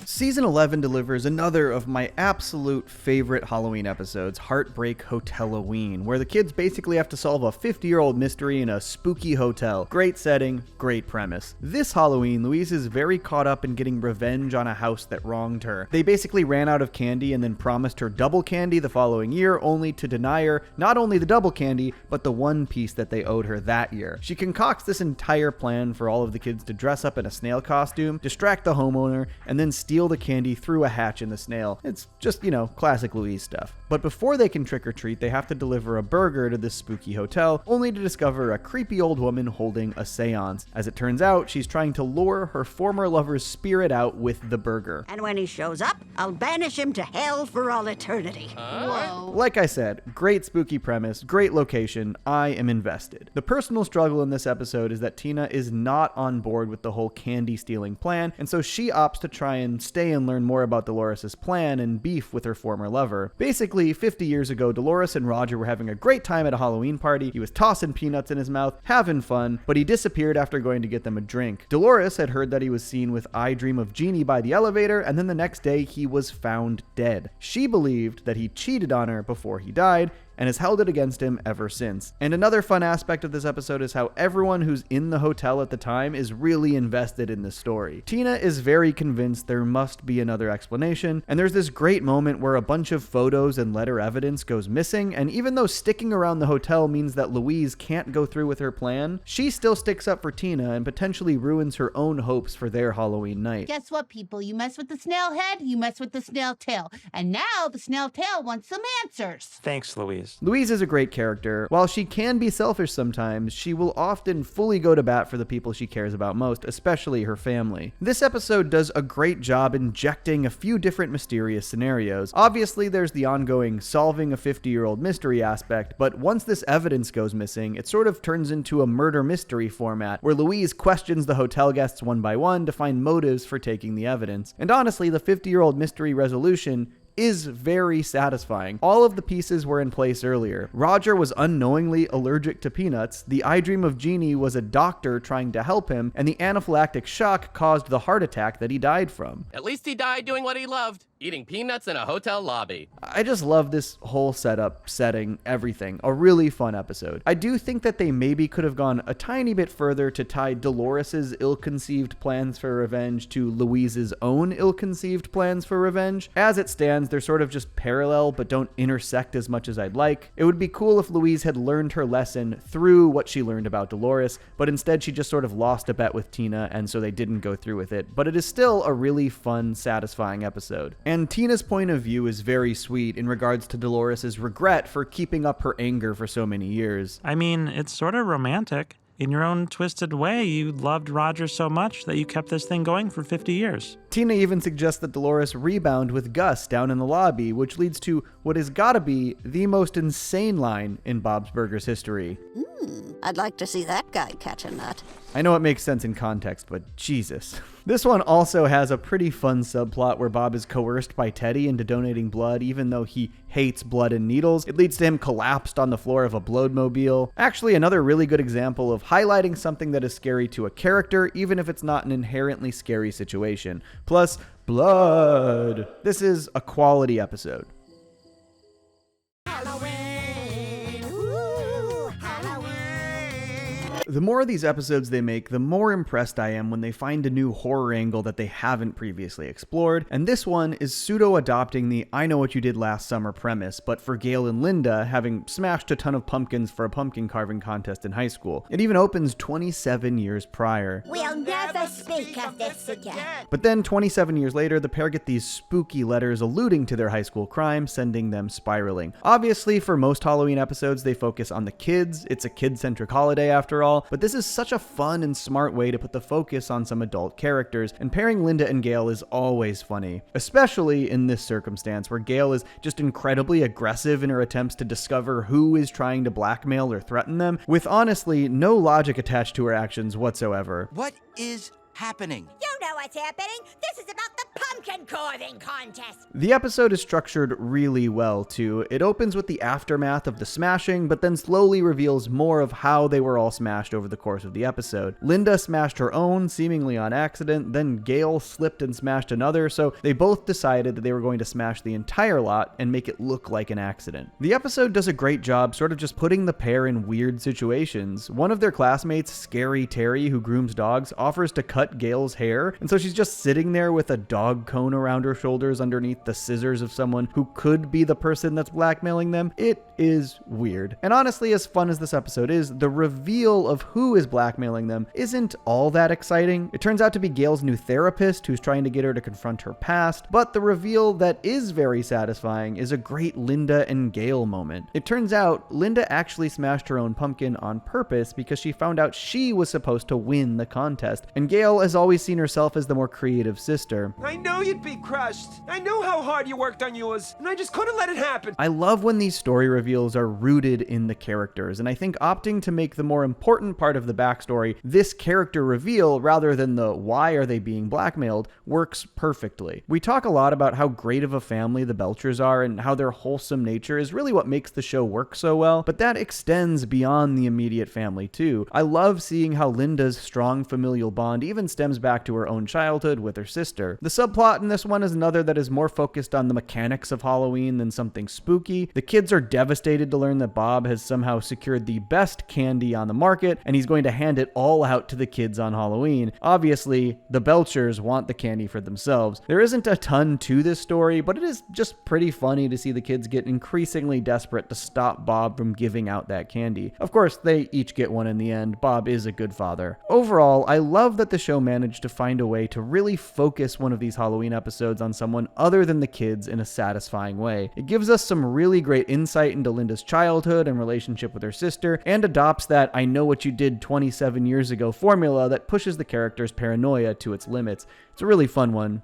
Season 11 delivers another of my absolute favorite Halloween episodes, Heartbreak Hotel-Halloween, where the kids basically have to solve a 50-year-old mystery in a spooky hotel. Great setting, great premise. This Halloween, Louise is very caught up in getting revenge on a house that wronged her. They basically ran out of candy and then promised her double candy the following year, only to deny her not only the double candy, but the one piece that they owed her that year. She concocts this entire plan for all of the kids to dress up in a snail costume, distract the homeowner, and then steal the candy through a hatch in the snail. It's just, classic Louise stuff. But before they can trick or treat, they have to deliver a burger to this spooky hotel, only to discover a creepy old woman holding a seance. As it turns out, she's trying to lure her former lover's spirit out with the burger. And when he shows up, I'll banish him to hell for all eternity. Whoa. Like I said, great spooky premise, great location, I am invested. The personal struggle in this episode is that Tina is not on board with the whole candy stealing plan, and so she opts to try and stay and learn more about Dolores' plan and beef with her former lover. Basically, 50 years ago, Dolores and Roger were having a great time at a Halloween party. He was tossing peanuts in his mouth, having fun, but he disappeared after going to get them a drink. Dolores had heard that he was seen with I Dream of Jeannie by the elevator, and then the next day he was found dead. She believed that he cheated on her before he died, and has held it against him ever since. And another fun aspect of this episode is how everyone who's in the hotel at the time is really invested in this story. Tina is very convinced there must be another explanation, and there's this great moment where a bunch of photos and letter evidence goes missing, and even though sticking around the hotel means that Louise can't go through with her plan, she still sticks up for Tina and potentially ruins her own hopes for their Halloween night. Guess what, people? You mess with the snail head, you mess with the snail tail. And now the snail tail wants some answers. Thanks, Louise. Louise is a great character. While she can be selfish sometimes, she will often fully go to bat for the people she cares about most, especially her family. This episode does a great job injecting a few different mysterious scenarios. Obviously, there's the ongoing solving a 50-year-old mystery aspect, but once this evidence goes missing, it sort of turns into a murder mystery format, where Louise questions the hotel guests one by one to find motives for taking the evidence. And honestly, the 50-year-old mystery resolution is very satisfying. All of the pieces were in place earlier. Roger was unknowingly allergic to peanuts, the I Dream of Jeannie was a doctor trying to help him, and the anaphylactic shock caused the heart attack that he died from. At least he died doing what he loved, eating peanuts in a hotel lobby. I just love this whole setup, setting, everything. A really fun episode. I do think that they maybe could have gone a tiny bit further to tie Dolores' ill-conceived plans for revenge to Louise's own ill-conceived plans for revenge. As it stands, they're sort of just parallel but don't intersect as much as I'd like. It would be cool if Louise had learned her lesson through what she learned about Dolores, but instead she just sort of lost a bet with Tina, and so they didn't go through with it. But it is still a really fun, satisfying episode. And Tina's point of view is very sweet in regards to Dolores' regret for keeping up her anger for so many years. I mean, it's sort of romantic. In your own twisted way, you loved Roger so much that you kept this thing going for 50 years. Tina even suggests that Dolores rebound with Gus down in the lobby, which leads to what has gotta be the most insane line in Bob's Burgers history. I'd like to see that guy catch a nut. I know it makes sense in context, but Jesus. This one also has a pretty fun subplot where Bob is coerced by Teddy into donating blood even though he hates blood and needles. It leads to him collapsed on the floor of a bloodmobile. Actually, another really good example of highlighting something that is scary to a character, even if it's not an inherently scary situation. Plus, blood. This is a quality episode. The more of these episodes they make, the more impressed I am when they find a new horror angle that they haven't previously explored, and this one is pseudo-adopting the I Know What You Did Last Summer premise, but for Gale and Linda having smashed a ton of pumpkins for a pumpkin carving contest in high school. It even opens 27 years prior. We'll never speak of this again. But then 27 years later, the pair get these spooky letters alluding to their high school crime, sending them spiraling. Obviously, for most Halloween episodes, they focus on the kids. It's a kid-centric holiday after all, but this is such a fun and smart way to put the focus on some adult characters, and pairing Linda and Gale is always funny, especially in this circumstance where Gale is just incredibly aggressive in her attempts to discover who is trying to blackmail or threaten them, with honestly no logic attached to her actions whatsoever. What is happening? You know what's happening. This is about the pumpkin carving contest. The episode is structured really well, too. It opens with the aftermath of the smashing, but then slowly reveals more of how they were all smashed over the course of the episode. Linda smashed her own, seemingly on accident, then Gale slipped and smashed another, so they both decided that they were going to smash the entire lot and make it look like an accident. The episode does a great job sort of just putting the pair in weird situations. One of their classmates, Scary Terry, who grooms dogs, offers to cut Gale's hair, and so she's just sitting there with a dog cone around her shoulders underneath the scissors of someone who could be the person that's blackmailing them. It is weird. And honestly, as fun as this episode is, the reveal of who is blackmailing them isn't all that exciting. It turns out to be Gale's new therapist who's trying to get her to confront her past, but the reveal that is very satisfying is a great Linda and Gale moment. It turns out Linda actually smashed her own pumpkin on purpose because she found out she was supposed to win the contest, and Gale has always seen herself as the more creative sister. I know you'd be crushed. I know how hard you worked on yours, and I just couldn't let it happen. I love when these story reveals are rooted in the characters, and I think opting to make the more important part of the backstory this character reveal rather than the why are they being blackmailed works perfectly. We talk a lot about how great of a family the Belchers are and how their wholesome nature is really what makes the show work so well, but that extends beyond the immediate family too. I love seeing how Linda's strong familial bond even stems back to her own childhood with her sister. The subplot in this one is another that is more focused on the mechanics of Halloween than something spooky. The kids are devastated to learn that Bob has somehow secured the best candy on the market, and he's going to hand it all out to the kids on Halloween. Obviously, the Belchers want the candy for themselves. There isn't a ton to this story, but it is just pretty funny to see the kids get increasingly desperate to stop Bob from giving out that candy. Of course, they each get one in the end. Bob is a good father. Overall, I love that the show managed to find a way to really focus one of these Halloween episodes on someone other than the kids in a satisfying way. It gives us some really great insight into Linda's childhood and relationship with her sister, and adopts that I Know What You Did 27 years ago formula that pushes the character's paranoia to its limits. It's a really fun one.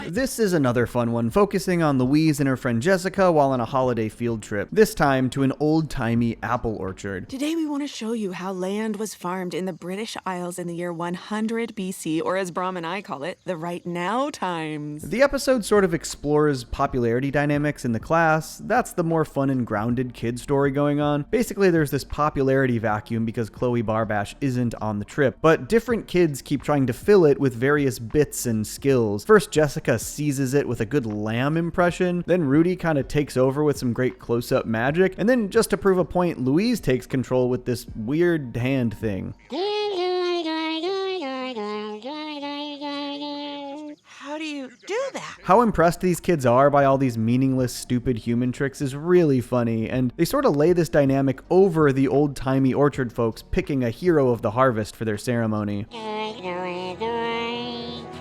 This is another fun one, focusing on Louise and her friend Jessica while on a holiday field trip, this time to an old-timey apple orchard. Today we want to show you how land was farmed in the British Isles in the year 100 BC, or as Brom and I call it, the right now times. The episode sort of explores popularity dynamics in the class. That's the more fun and grounded kid story going on. Basically, there's this popularity vacuum because Chloe Barbash isn't on the trip, but different kids keep trying to fill it with various bits and skills. First, Jessica seizes it with a good lamb impression, then Rudy kind of takes over with some great close-up magic, and then just to prove a point, Louise takes control with this weird hand thing. How do you do that? How impressed these kids are by all these meaningless, stupid human tricks is really funny, and they sort of lay this dynamic over the old-timey orchard folks picking a hero of the harvest for their ceremony.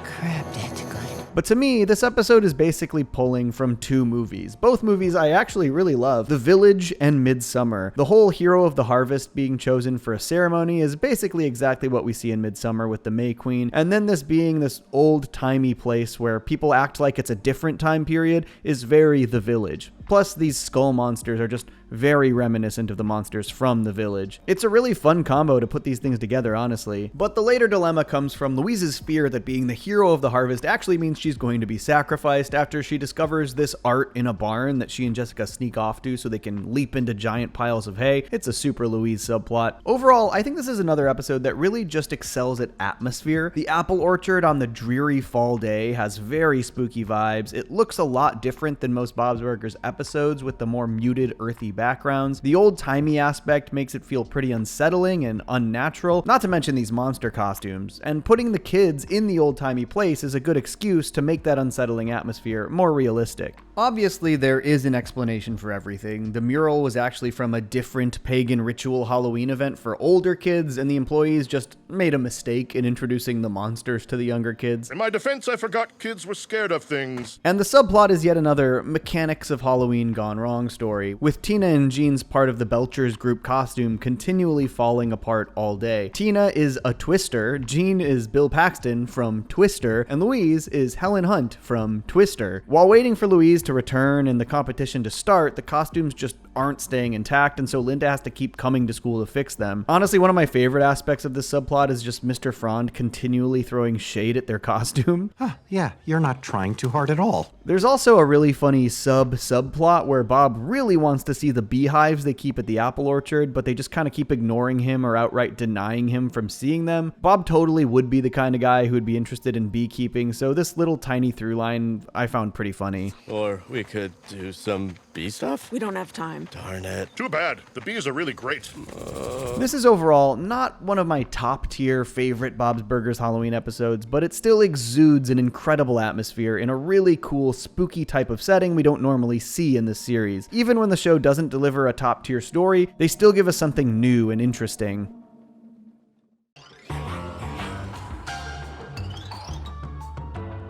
Crap, that's good. But to me, this episode is basically pulling from two movies. Both movies I actually really love, The Village and Midsummer. The whole hero of the harvest being chosen for a ceremony is basically exactly what we see in Midsummer with the May Queen, and then this being this old-timey place where people act like it's a different time period is very The Village. Plus, these skull monsters are just very reminiscent of the monsters from The Village. It's a really fun combo to put these things together, honestly. But the later dilemma comes from Louise's fear that being the hero of the harvest actually means she's going to be sacrificed after she discovers this art in a barn that she and Jessica sneak off to so they can leap into giant piles of hay. It's a super Louise subplot. Overall, I think this is another episode that really just excels at atmosphere. The apple orchard on the dreary fall day has very spooky vibes. It looks a lot different than most Bob's Burgers episodes with the more muted, earthy background. backgrounds. The old-timey aspect makes it feel pretty unsettling and unnatural, not to mention these monster costumes, and putting the kids in the old-timey place is a good excuse to make that unsettling atmosphere more realistic. Obviously, there is an explanation for everything. The mural was actually from a different pagan ritual Halloween event for older kids, and the employees just made a mistake in introducing the monsters to the younger kids. In my defense, I forgot kids were scared of things. And the subplot is yet another mechanics of Halloween gone wrong story, with Tina and Jean's part of the Belchers group costume continually falling apart all day. Tina is a Twister, Jean is Bill Paxton from Twister, and Louise is Helen Hunt from Twister. While waiting for Louise to return and the competition to start, the costumes just aren't staying intact, and so Linda has to keep coming to school to fix them. Honestly, one of my favorite aspects of this subplot is just Mr. Frond continually throwing shade at their costume. Yeah, you're not trying too hard at all. There's also a really funny subplot where Bob really wants to see the beehives they keep at the apple orchard, but they just kind of keep ignoring him or outright denying him from seeing them. Bob totally would be the kind of guy who would be interested in beekeeping, so this little tiny through line I found pretty funny. Or we could do some bee stuff? We don't have time. Darn it. Too bad. The bees are really great. This is overall not one of my top tier favorite Bob's Burgers Halloween episodes, but it still exudes an incredible atmosphere in a really cool, spooky type of setting we don't normally see in this series. Even when the show doesn't deliver a top tier story, they still give us something new and interesting.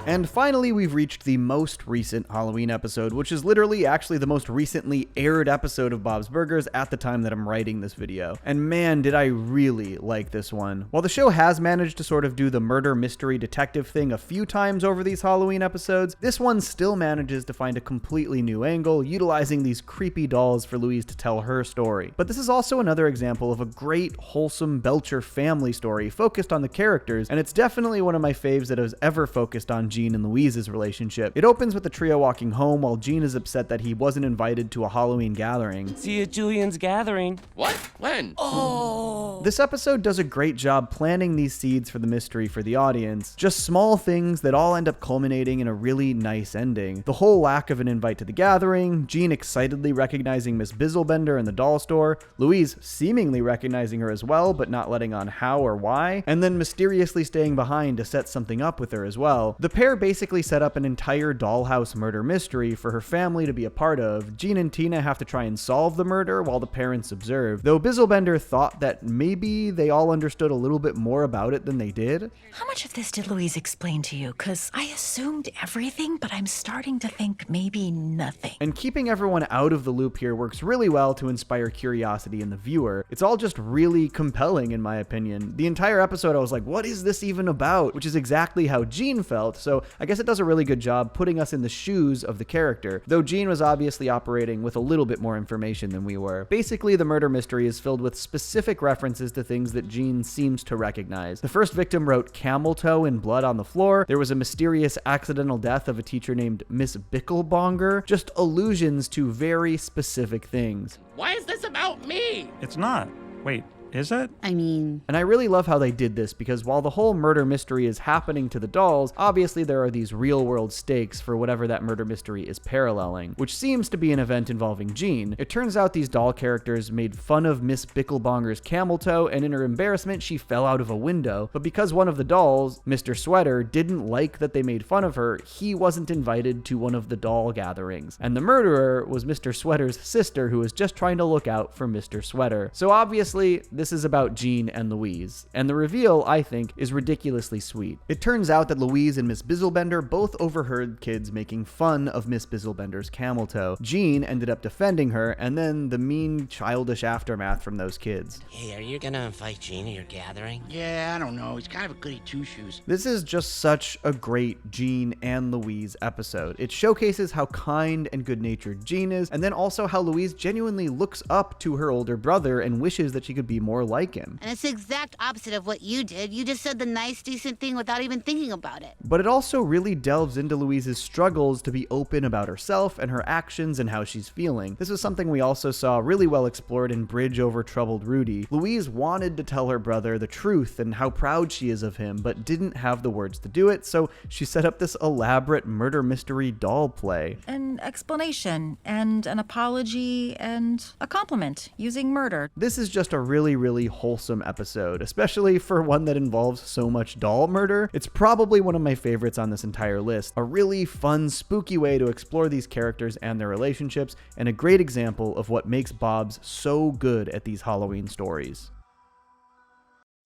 And finally, we've reached the most recent Halloween episode, which is literally actually the most recently aired episode of Bob's Burgers at the time that I'm writing this video. And man, did I really like this one. While the show has managed to sort of do the murder mystery detective thing a few times over these Halloween episodes, this one still manages to find a completely new angle, utilizing these creepy dolls for Louise to tell her story. But this is also another example of a great, wholesome Belcher family story focused on the characters, and it's definitely one of my faves that has ever focused on Jean and Louise's relationship. It opens with the trio walking home while Jean is upset that he wasn't invited to a Halloween gathering. See you at Julian's gathering. What? When? Oh! This episode does a great job planting these seeds for the mystery for the audience. Just small things that all end up culminating in a really nice ending. The whole lack of an invite to the gathering, Jean excitedly recognizing Miss Bizzlebender in the doll store, Louise seemingly recognizing her as well, but not letting on how or why, and then mysteriously staying behind to set something up with her as well. The pair basically set up an entire dollhouse murder mystery for her family to be a part of. Jean and Tina have to try and solve the murder while the parents observe, though Bizzlebender thought that maybe they all understood a little bit more about it than they did. How much of this did Louise explain to you? Because I assumed everything, but I'm starting to think maybe nothing. And keeping everyone out of the loop here works really well to inspire curiosity in the viewer. It's all just really compelling in my opinion. The entire episode I was like, what is this even about? Which is exactly how Jean felt, so I guess it does a really good job putting us in the shoes of the character, though Jean was obviously operating with a little bit more information than we were. Basically, the murder mystery is filled with specific references to things that Jean seems to recognize. The first victim wrote camel toe in blood on the floor. There was a mysterious accidental death of a teacher named Miss Bickelbonger. Just allusions to very specific things. Why is this about me? It's not. Wait. Is it? And I really love how they did this, because while the whole murder mystery is happening to the dolls, obviously there are these real world stakes for whatever that murder mystery is paralleling, which seems to be an event involving Jean. It turns out these doll characters made fun of Miss Bickelbonger's camel toe, and in her embarrassment she fell out of a window, but because one of the dolls, Mr. Sweater, didn't like that they made fun of her, he wasn't invited to one of the doll gatherings. And the murderer was Mr. Sweater's sister, who was just trying to look out for Mr. Sweater. So obviously, this is about Jean and Louise, and the reveal, I think, is ridiculously sweet. It turns out that Louise and Miss Bizzlebender both overheard kids making fun of Miss Bizzlebender's camel toe. Jean ended up defending her, and then the mean, childish aftermath from those kids. Hey, are you gonna invite Jean to your gathering? Yeah, I don't know. He's kind of a goody two-shoes. This is just such a great Jean and Louise episode. It showcases how kind and good-natured Jean is, and then also how Louise genuinely looks up to her older brother and wishes that she could be more more like him. And it's the exact opposite of what you did. You just said the nice, decent thing without even thinking about it. But it also really delves into Louise's struggles to be open about herself and her actions and how she's feeling. This is something we also saw really well explored in Bridge Over Troubled Rudy. Louise wanted to tell her brother the truth and how proud she is of him, but didn't have the words to do it, so she set up this elaborate murder mystery doll play. An explanation and an apology and a compliment using murder. This is just a really, really wholesome episode, especially for one that involves so much doll murder. It's probably one of my favorites on this entire list. A really fun, spooky way to explore these characters and their relationships, and a great example of what makes Bob's so good at these Halloween stories.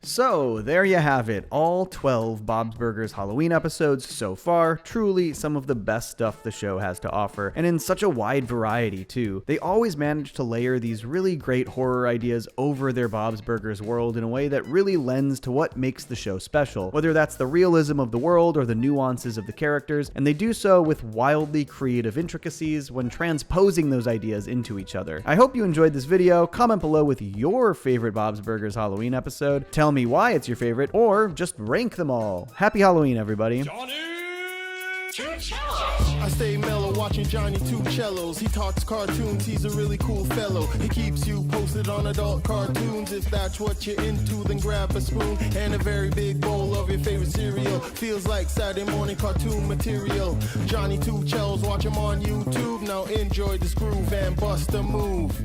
So, there you have it, all 12 Bob's Burgers Halloween episodes so far. Truly some of the best stuff the show has to offer, and in such a wide variety too. They always manage to layer these really great horror ideas over their Bob's Burgers world in a way that really lends to what makes the show special, whether that's the realism of the world or the nuances of the characters, and they do so with wildly creative intricacies when transposing those ideas into each other. I hope you enjoyed this video. Comment below with your favorite Bob's Burgers Halloween episode. Tell me why it's your favorite, or just rank them all. Happy Halloween, everybody. I stay mellow watching Johnny Two Cellos. He talks cartoons, he's a really cool fellow. He keeps you posted on adult cartoons. If that's what you're into, then grab a spoon and a very big bowl of your favorite cereal. Feels like Saturday morning cartoon material. Johnny Two Cellos, watch him on YouTube. Now enjoy this groove and bust a move.